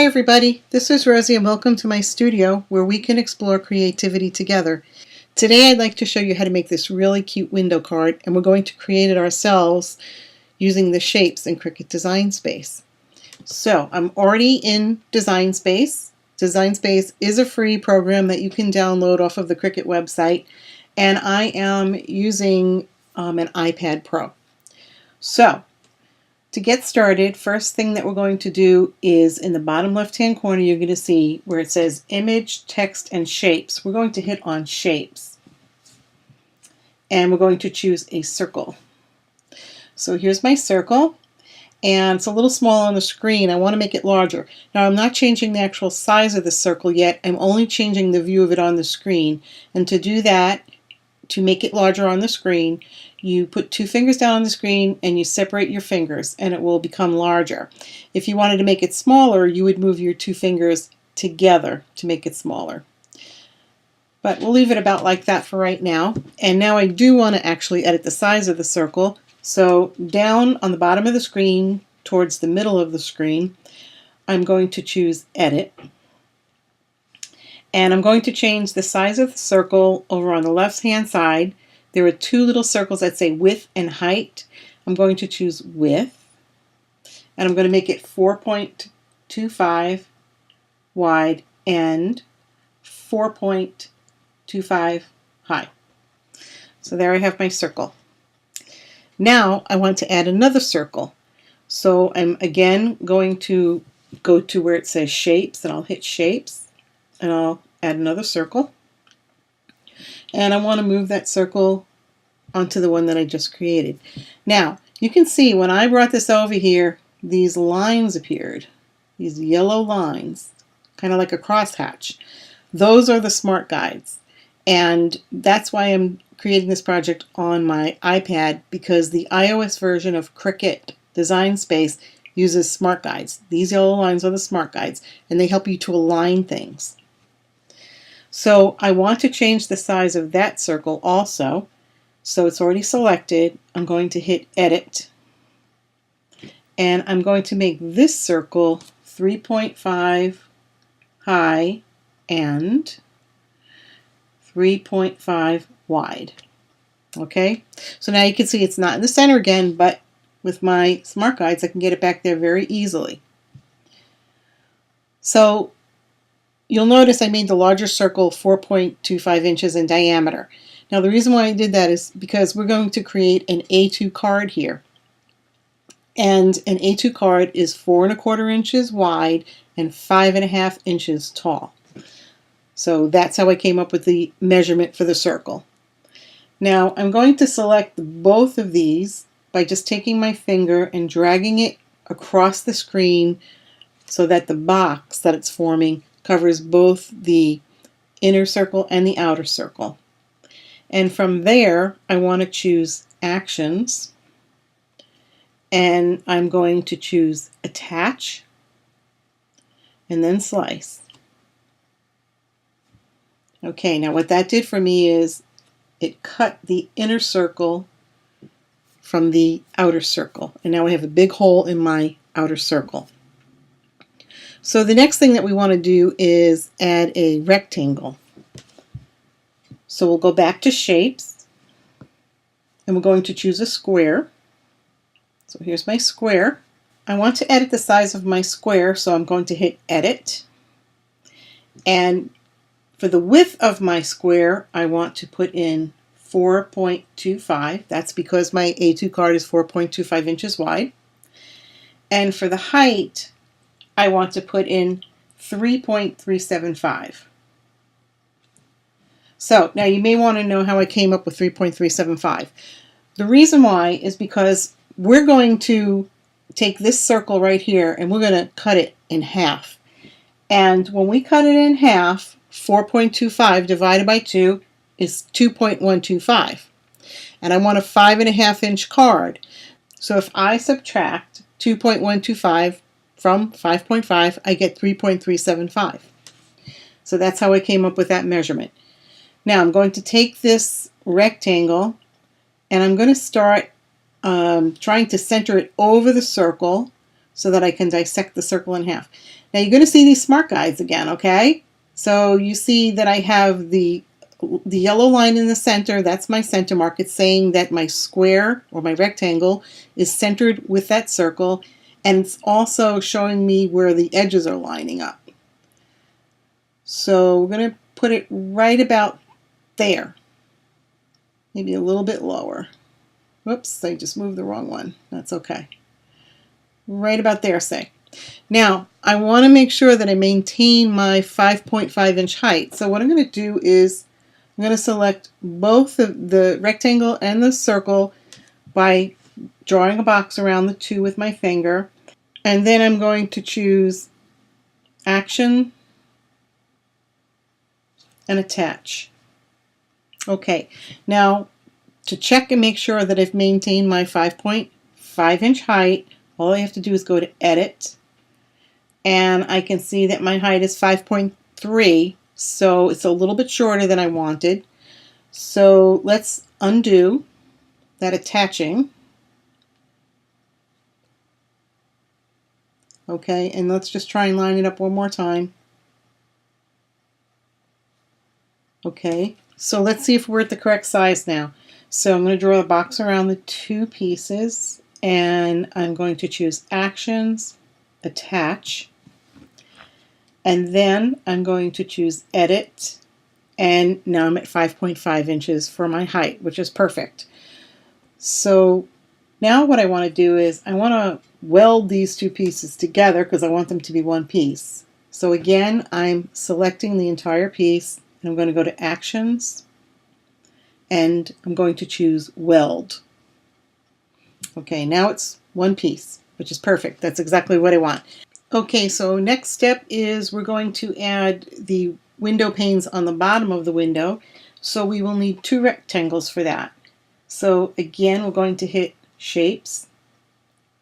Hi everybody, this is Rosie and welcome to my studio where we can explore creativity together. Today I'd like to show you how to make this really cute window card, and we're going to create it ourselves using the shapes in Cricut Design Space. So I'm already in Design Space. Design Space is a free program that you can download off of the Cricut website, and I am using an iPad Pro. So to get started, first thing that we're going to do is in the bottom left-hand corner, you're going to see where it says Image, Text, and Shapes. We're going to hit on Shapes. And we're going to choose a circle. So here's my circle. And it's a little small on the screen. I want to make it larger. Now I'm not changing the actual size of the circle yet. I'm only changing the view of it on the screen. And to do that, to make it larger on the screen, you put two fingers down on the screen and you separate your fingers and it will become larger. If you wanted to make it smaller, you would move your two fingers together to make it smaller. But we'll leave it about like that for right now. And now I do want to actually edit the size of the circle. So down on the bottom of the screen, towards the middle of the screen, I'm going to choose Edit. And I'm going to change the size of the circle over on the left-hand side. There are two little circles that say width and height. I'm going to choose width. And I'm going to make it 4.25 wide and 4.25 high. So there I have my circle. Now I want to add another circle. So I'm again going to go to where it says Shapes, and I'll hit Shapes. And I'll add another circle. And I want to move that circle onto the one that I just created. Now, you can see when I brought this over here, these lines appeared. These yellow lines, kind of like a crosshatch. Those are the smart guides. And that's why I'm creating this project on my iPad, because the iOS version of Cricut Design Space uses smart guides. These yellow lines are the smart guides, and they help you to align things. So I want to change the size of that circle also. So it's already selected. I'm going to hit Edit. And I'm going to make this circle 3.5 high and 3.5 wide. Okay, so now you can see it's not in the center again, but with my smart guides I can get it back there very easily. So you'll notice I made the larger circle 4.25 inches in diameter. Now the reason why I did that is because we're going to create an A2 card here. And an A2 card is 4¼ inches wide and 5½ inches tall. So that's how I came up with the measurement for the circle. Now I'm going to select both of these by just taking my finger and dragging it across the screen so that the box that it's forming covers both the inner circle and the outer circle. And from there, I want to choose Actions, and I'm going to choose Attach, and then Slice. Okay, now what that did for me is it cut the inner circle from the outer circle, and now I have a big hole in my outer circle. So the next thing that we want to do is add a rectangle. So we'll go back to Shapes, and we're going to choose a square. So here's my square. I want to edit the size of my square, so I'm going to hit Edit. And for the width of my square, I want to put in 4.25. That's because my A2 card is 4.25 inches wide. And for the height, I want to put in 3.375. So now you may want to know how I came up with 3.375. The reason why is because we're going to take this circle right here and we're going to cut it in half. And when we cut it in half, 4.25 divided by 2 is 2.125. And I want a 5½ inch card. So if I subtract 2.125 from 5.5, I get 3.375. So that's how I came up with that measurement. Now I'm going to take this rectangle and I'm going to start trying to center it over the circle so that I can dissect the circle in half. Now you're going to see these smart guides again, okay? So you see that I have the yellow line in the center. That's my center mark. It's saying that my square or my rectangle is centered with that circle, and it's also showing me where the edges are lining up. So we're going to put it right about there, maybe a little bit lower. Whoops, I just moved the wrong one. That's okay. Right about there, say. Now, I want to make sure that I maintain my 5.5 inch height. So what I'm going to do is I'm going to select both the rectangle and the circle by drawing a box around the two with my finger. And then I'm going to choose Action and Attach. Okay, now to check and make sure that I've maintained my 5.5 inch height, all I have to do is go to Edit, and I can see that my height is 5.3, so it's a little bit shorter than I wanted. So let's undo that attaching. Okay, and let's just try and line it up one more time. Okay, so let's see if we're at the correct size now. So I'm going to draw a box around the two pieces, and I'm going to choose Actions, Attach, and then I'm going to choose Edit, and now I'm at 5.5 inches for my height, which is perfect. So now what I want to do is I want to weld these two pieces together because I want them to be one piece. So again, I'm selecting the entire piece, and I'm going to go to Actions, and I'm going to choose Weld. Okay, now it's one piece, which is perfect. That's exactly what I want. Okay, so next step is we're going to add the window panes on the bottom of the window. So we will need two rectangles for that. So again, we're going to hit Shapes.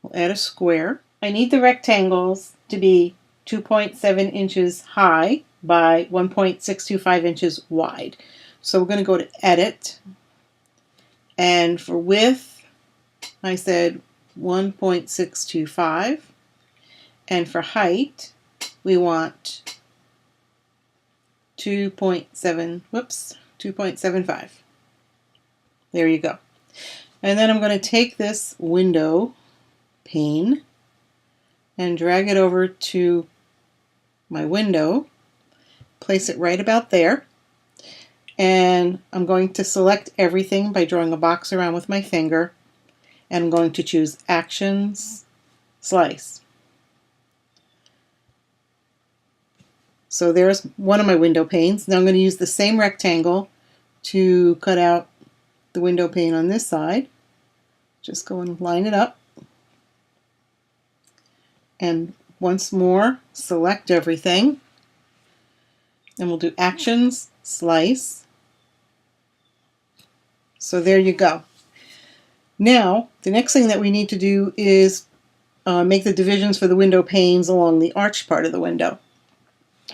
We'll add a square. I need the rectangles to be 2.7 inches high by 1.625 inches wide. So we're going to go to Edit, and for width I said 1.625, and for height we want 2.75. There you go. And then I'm going to take this window pane and drag it over to my window, place it right about there, and I'm going to select everything by drawing a box around with my finger, and I'm going to choose Actions, Slice. So there's one of my window panes. Now I'm going to use the same rectangle to cut out the window pane on this side. Just go and line it up, and once more select everything, and we'll do Actions, Slice. So there you go. Now the next thing that we need to do is make the divisions for the window panes along the arched part of the window.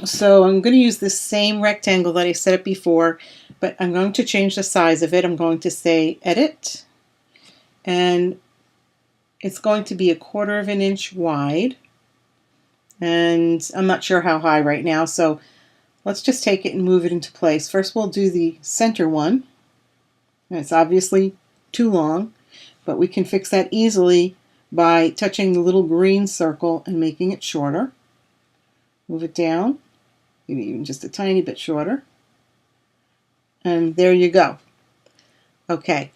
So I'm going to use this same rectangle that I set up before, but I'm going to change the size of it. I'm going to say Edit, and it's going to be 1/4 of an inch wide, and I'm not sure how high right now, so let's just take it and move it into place. First we'll do the center one, and it's obviously too long, but we can fix that easily by touching the little green circle and making it shorter. Move it down, maybe even just a tiny bit shorter, and there you go. Okay,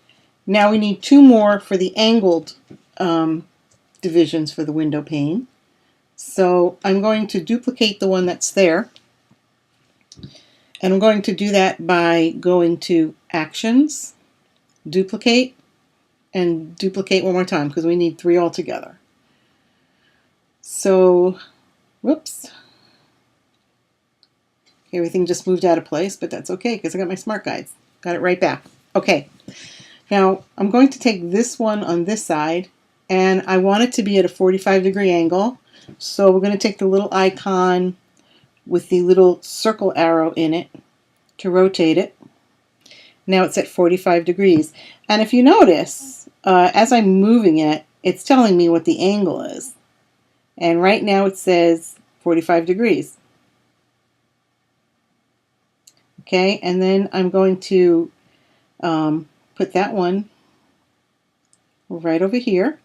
now we need two more for the angled divisions for the window pane. So I'm going to duplicate the one that's there, and I'm going to do that by going to Actions, Duplicate, and duplicate one more time because we need 3 altogether. So, whoops. Everything just moved out of place, but that's okay because I got my smart guides. Got it right back. Okay, now I'm going to take this one on this side, and I want it to be at a 45-degree angle. So we're going to take the little icon with the little circle arrow in it to rotate it. Now it's at 45 degrees. And if you notice, as I'm moving it, it's telling me what the angle is. And right now it says 45 degrees. Okay, and then I'm going to put that one right over here.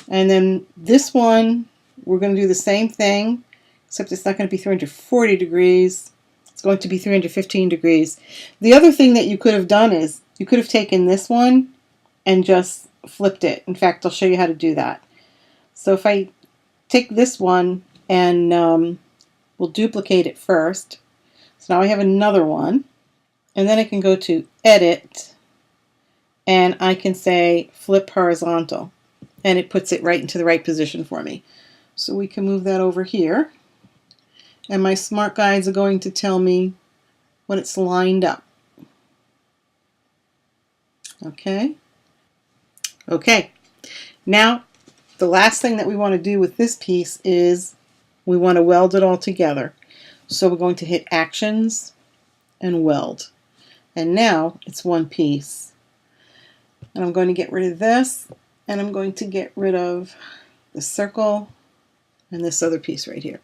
And then this one, we're going to do the same thing, except it's not going to be 340 degrees. It's going to be 315 degrees. The other thing that you could have done is you could have taken this one and just flipped it. In fact, I'll show you how to do that. So if I take this one and we'll duplicate it first. So now I have another one. And then I can go to Edit, and I can say Flip Horizontal. And it puts it right into the right position for me. So we can move that over here. And my smart guides are going to tell me when it's lined up. Okay. Okay. Now, the last thing that we want to do with this piece is we want to weld it all together. So we're going to hit Actions and Weld. And now it's one piece. And I'm going to get rid of this, and I'm going to get rid of the circle and this other piece right here.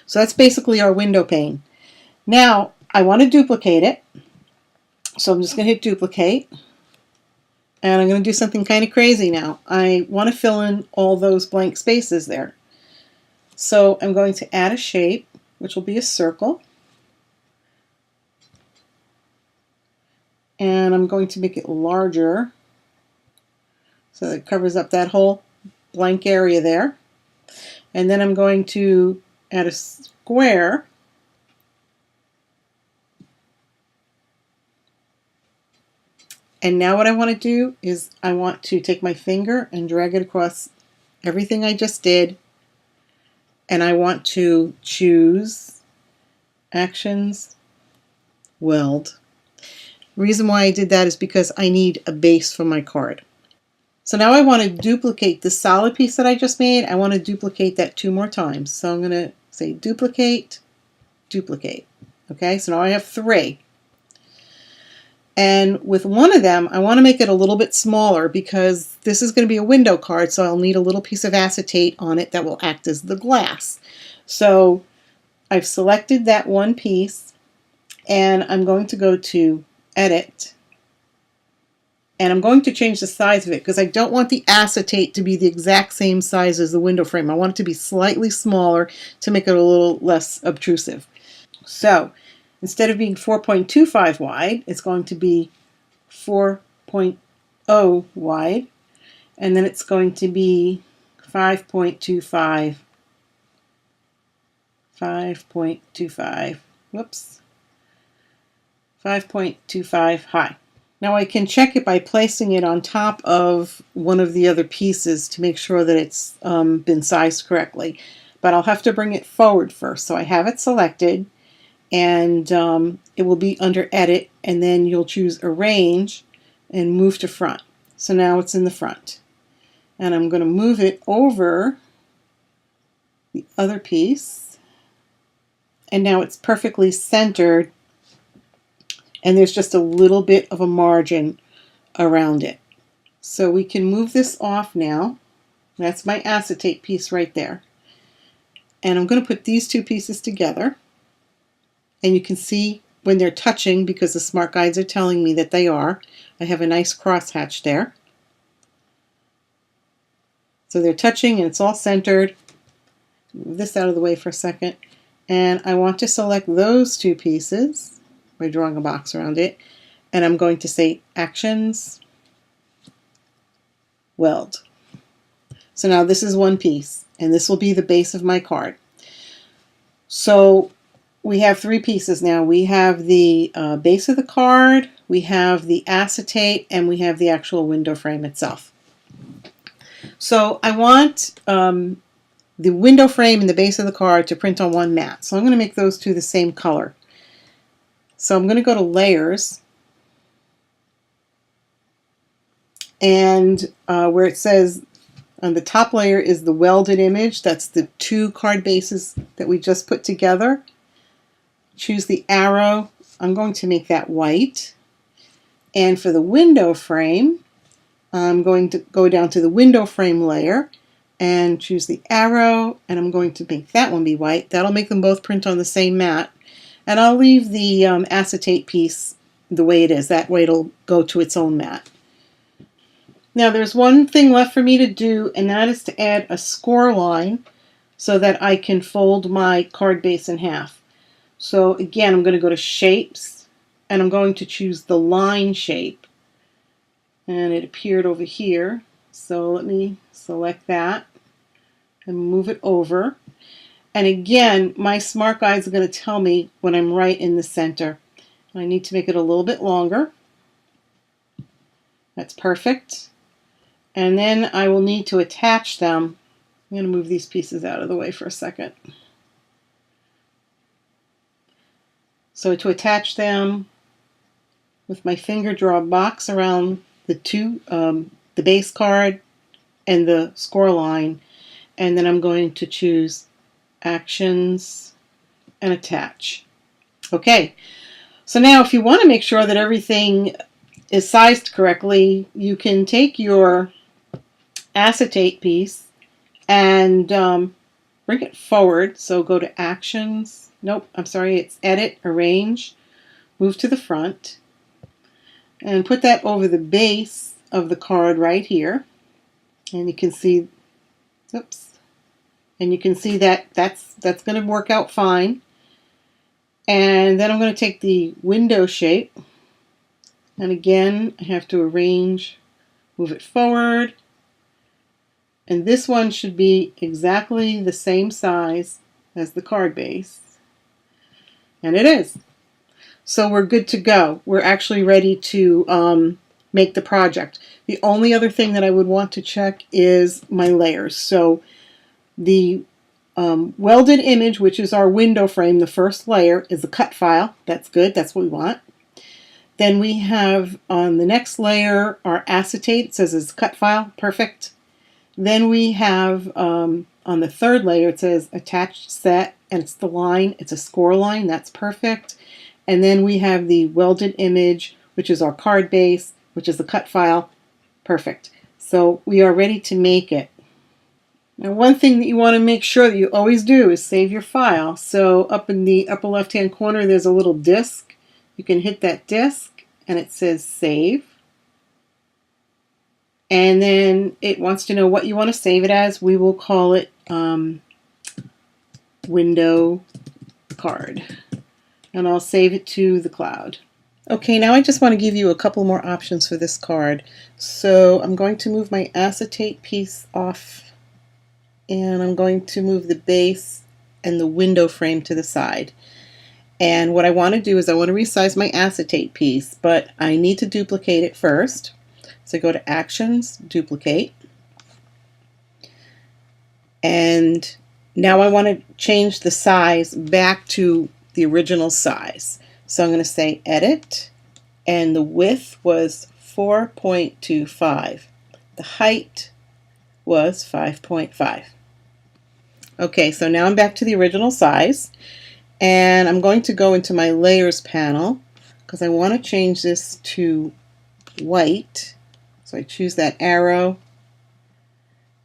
So that's basically our window pane. Now I want to duplicate it. So I'm just going to hit Duplicate. And I'm going to do something kind of crazy now. I want to fill in all those blank spaces there. So I'm going to add a shape, which will be a circle. And I'm going to make it larger so that it covers up that whole blank area there. And then I'm going to add a square. And now what I want to do is I want to take my finger and drag it across everything I just did. And I want to choose Actions, Weld. The reason why I did that is because I need a base for my card. So now I want to duplicate the solid piece that I just made. I want to duplicate that 2 more times. So I'm going to say Duplicate, Duplicate. Okay, so now I have 3. And with one of them, I want to make it a little bit smaller because this is going to be a window card, so I'll need a little piece of acetate on it that will act as the glass. So I've selected that one piece, and I'm going to go to Edit, and I'm going to change the size of it because I don't want the acetate to be the exact same size as the window frame. I want it to be slightly smaller to make it a little less obtrusive. So instead of being 4.25 wide, it's going to be 4.0 wide, and then it's going to be 5.25, 5.25 high. Now I can check it by placing it on top of one of the other pieces to make sure that it's been sized correctly. But I'll have to bring it forward first. So I have it selected, and it will be under Edit, and then you'll choose Arrange and Move to Front. So now it's in the front. And I'm going to move it over the other piece. And now it's perfectly centered, and there's just a little bit of a margin around it. So we can move this off now. That's my acetate piece right there. And I'm going to put these 2 pieces together. And you can see when they're touching, because the smart guides are telling me that they are. I have a nice crosshatch there. So they're touching and it's all centered. Move this out of the way for a second. And I want to select those 2 pieces by drawing a box around it. And I'm going to say Actions, Weld. So now this is one piece, and this will be the base of my card. So we have 3 pieces now. We have the base of the card, we have the acetate, and we have the actual window frame itself. So I want the window frame and the base of the card to print on one mat. So I'm going to make those 2 the same color. So I'm going to go to Layers, and where it says on the top layer is the welded image. That's the 2 card bases that we just put together. Choose the arrow. I'm going to make that white. And for the window frame, I'm going to go down to the window frame layer, and choose the arrow, and I'm going to make that one be white. That'll make them both print on the same mat. And I'll leave the acetate piece the way it is. That way it'll go to its own mat. Now there's one thing left for me to do, and that is to add a score line so that I can fold my card base in half. So again, I'm going to go to Shapes, and I'm going to choose the line shape. And it appeared over here. So let me select that and move it over. And again, my smart guides are going to tell me when I'm right in the center. I need to make it a little bit longer. That's perfect. And then I will need to attach them. I'm going to move these pieces out of the way for a second. So to attach them, with my finger, draw a box around the base card and the score line, and then I'm going to choose Actions and Attach. Okay, so now if you want to make sure that everything is sized correctly, you can take your acetate piece and bring it forward. So go to Actions, nope, I'm sorry, it's Edit, Arrange, move to the front, and put that over the base of the card right here. And you can see, oops, and you can see that that's going to work out fine. And then I'm going to take the window shape, and again I have to arrange, move it forward, and this one should be exactly the same size as the card base, and it is. So we're good to go. We're actually ready to make the project. The only other thing that I would want to check is my layers. So the welded image, which is our window frame, the first layer, is a cut file. That's good. That's what we want. Then we have on the next layer our acetate. It says it's a cut file. Perfect. Then we have on the third layer it says attached set, and it's the line. It's a score line. That's perfect. And then we have the welded image, which is our card base, which is the cut file. Perfect. So we are ready to make it. Now one thing that you want to make sure that you always do is save your file. So up in the upper left hand corner there's a little disc. You can hit that disc and it says save. And then it wants to know what you want to save it as. We will call it window card. And I'll save it to the cloud. Okay, now I just want to give you a couple more options for this card. So I'm going to move my acetate piece off, and I'm going to move the base and the window frame to the side. And what I want to do is I want to resize my acetate piece, but I need to duplicate it first. So go to Actions, Duplicate. And now I want to change the size back to the original size. So I'm going to say Edit, and the width was 4.25. The height was 5.5. Okay, so now I'm back to the original size, and I'm going to go into my Layers panel because I want to change this to white. So I choose that arrow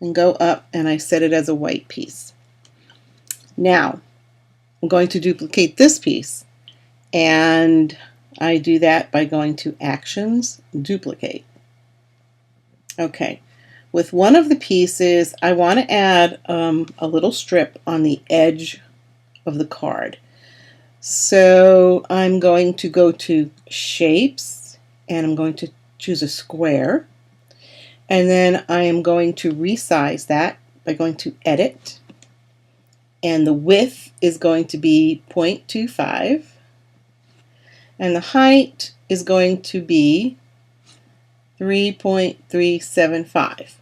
and go up, and I set it as a white piece. Now I'm going to duplicate this piece, and I do that by going to Actions, Duplicate. Okay, with one of the pieces I want to add a little strip on the edge of the card. So I'm going to go to Shapes, and I'm going to choose a square, and then I am going to resize that by going to Edit, and the width is going to be 0.25, and the height is going to be 3.375,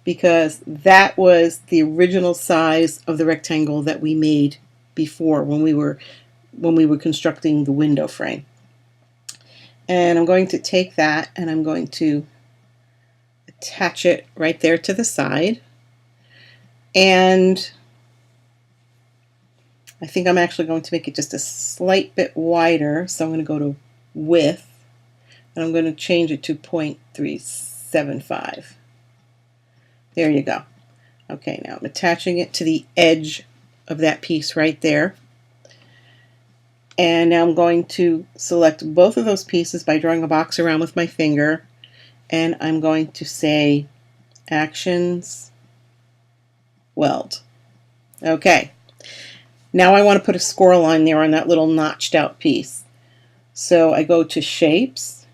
because that was the original size of the rectangle that we made before when we were constructing the window frame. And I'm going to take that and I'm going to attach it right there to the side. And I think I'm actually going to make it just a slight bit wider. So I'm going to go to Width, and I'm going to change it to 0.375. There you go. Okay, now I'm attaching it to the edge of that piece right there. And now I'm going to select both of those pieces by drawing a box around with my finger, and I'm going to say Actions, Weld. Okay, now I want to put a score line there on that little notched out piece. So I go to Shapes,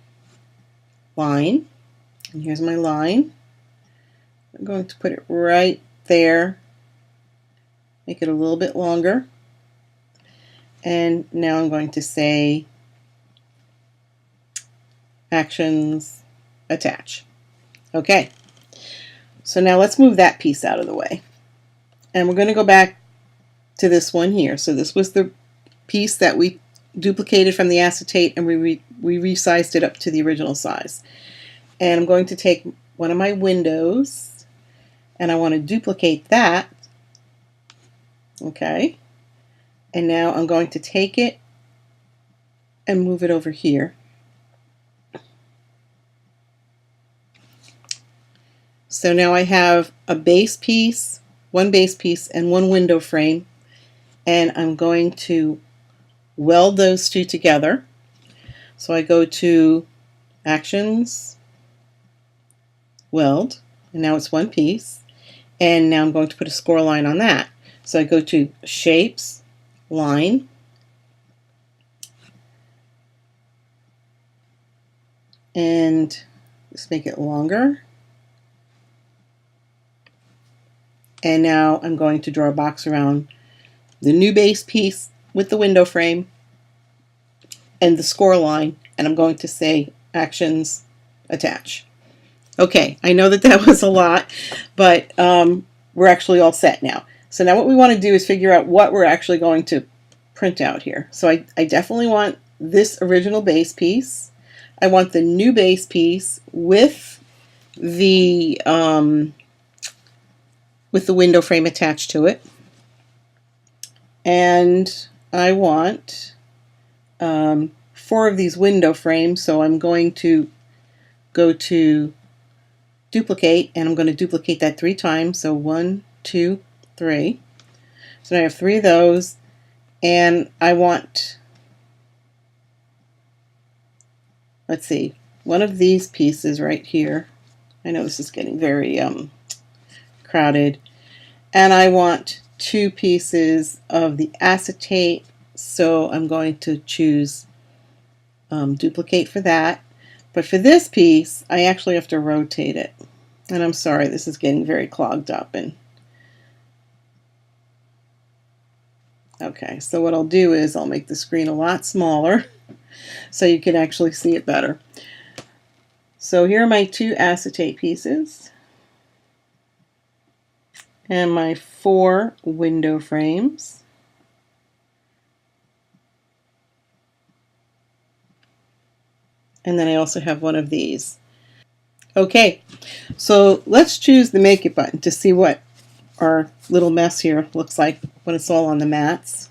Line, and here's my line. I'm going to put it right there, make it a little bit longer, and now I'm going to say Actions, Attach. Okay, so now let's move that piece out of the way, and we're going to go back to this one here. So this was the piece that we duplicated from the acetate, and we resized it up to the original size. And I'm going to take one of my windows, and I want to duplicate that. Okay, and now I'm going to take it and move it over here. So now I have a base piece, one base piece, and one window frame, and I'm going to weld those two together. So I go to Actions, Weld, and now it's one piece, and now I'm going to put a score line on that. So I go to Shapes, Line, and let's make it longer. And now I'm going to draw a box around the new base piece with the window frame and the score line, and I'm going to say Actions, Attach. Okay, I know that that was a lot, but we're actually all set now. So now what we want to do is figure out what we're actually going to print out here. So I definitely want this original base piece. I want the new base piece with the window frame attached to it. And I want 4 of these window frames, so I'm going to go to Duplicate, and I'm going to duplicate that 3 times. So 1, 2, 3. So now I have 3 of those, and I want, let's see, one of these pieces right here. I know this is getting very crowded. And I want 2 pieces of the acetate, so I'm going to choose duplicate for that. But for this piece, I actually have to rotate it. And I'm sorry, this is getting very clogged up. And okay, so what I'll do is I'll make the screen a lot smaller so you can actually see it better. So here are my 2 acetate pieces and my 4 window frames. And then I also have one of these. Okay, so let's choose the Make It button to see what our little mess here looks like when it's all on the mats.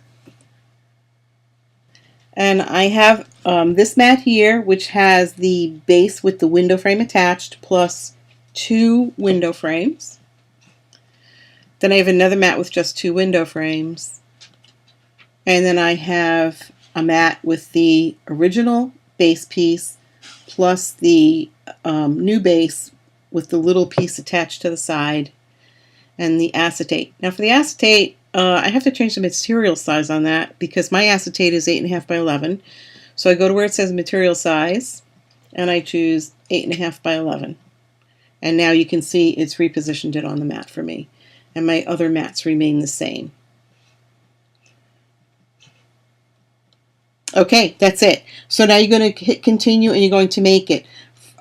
And I have this mat here, which has the base with the window frame attached, plus 2 window frames. Then I have another mat with just 2 window frames. And then I have a mat with the original base piece plus the new base with the little piece attached to the side, and the acetate. Now for the acetate, I have to change the material size on that because my acetate is 8.5 by 11. So I go to where it says material size and I choose 8.5 by 11. And now you can see it's repositioned it on the mat for me. And my other mats remain the same. Okay, that's it. So now you're going to hit continue and you're going to make it.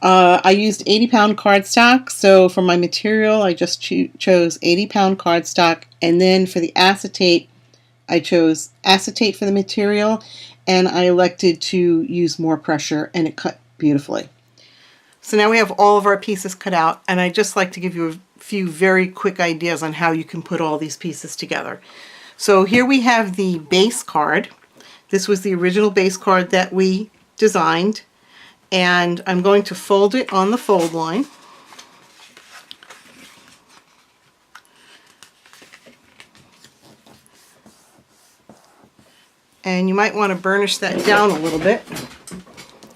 I used 80-pound cardstock, so for my material I just chose 80-pound cardstock, and then for the acetate I chose acetate for the material, and I elected to use more pressure, and it cut beautifully. So now we have all of our pieces cut out, and I'd just like to give you a few very quick ideas on how you can put all these pieces together. So here we have the base card. This was the original base card that we designed. And I'm going to fold it on the fold line. And you might want to burnish that down a little bit.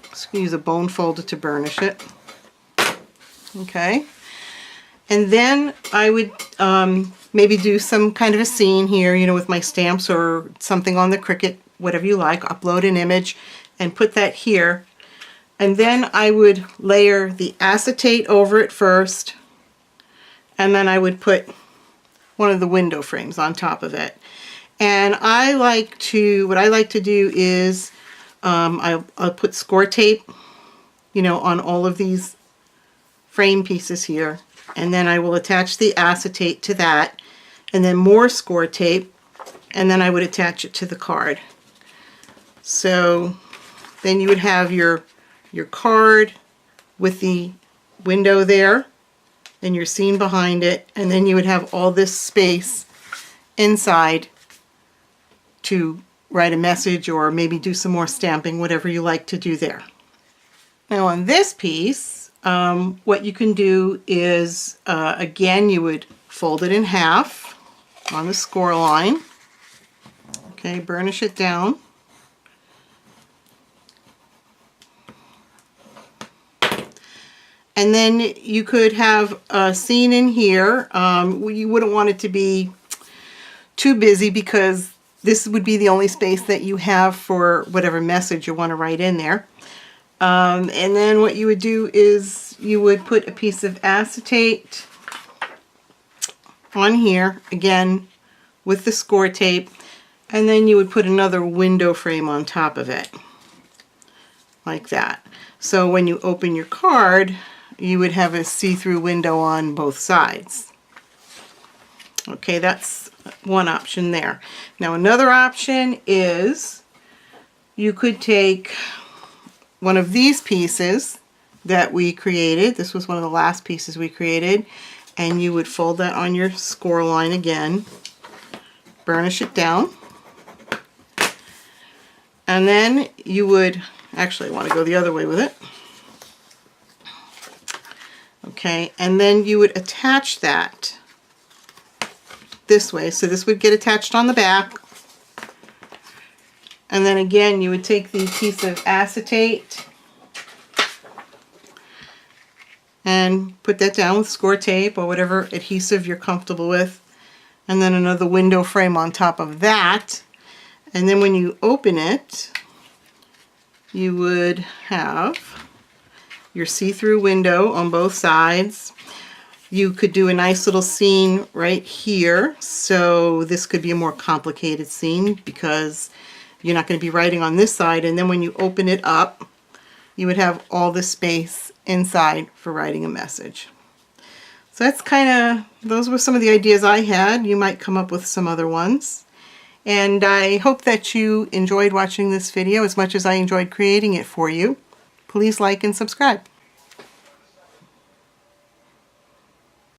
Just use a bone folder to burnish it. Okay. And then I would maybe do some kind of a scene here, you know, with my stamps or something on the Cricut, whatever you like. Upload an image and put that here. And then I would layer the acetate over it first. And then I would put one of the window frames on top of it. And what I like to do is I'll put score tape, you know, on all of these frame pieces here. And then I will attach the acetate to that, and then more score tape, and then I would attach it to the card. So then you would have your card with the window there, and your scene behind it, and then you would have all this space inside to write a message or maybe do some more stamping, whatever you like to do there. Now on this piece, what you can do is, again, you would fold it in half on the score line. Okay, burnish it down. And then you could have a scene in here. You wouldn't want it to be too busy because this would be the only space that you have for whatever message you want to write in there. And then what you would do is you would put a piece of acetate on here, again, with the score tape, and then you would put another window frame on top of it, like that. So when you open your card, you would have a see-through window on both sides. Okay, that's one option there. Now another option is you could take one of these pieces that we created. This was one of the last pieces we created, and you would fold that on your score line again, burnish it down, and then you would actually want to go the other way with it. Okay, and then you would attach that this way. So this would get attached on the back. And then again, you would take the piece of acetate and put that down with score tape or whatever adhesive you're comfortable with. And then another window frame on top of that. And then when you open it, you would have your see-through window on both sides. You could do a nice little scene right here. So this could be a more complicated scene because you're not going to be writing on this side, and then when you open it up, you would have all the space inside for writing a message. So that's those were some of the ideas I had. You might come up with some other ones. And I hope that you enjoyed watching this video as much as I enjoyed creating it for you. Please like and subscribe.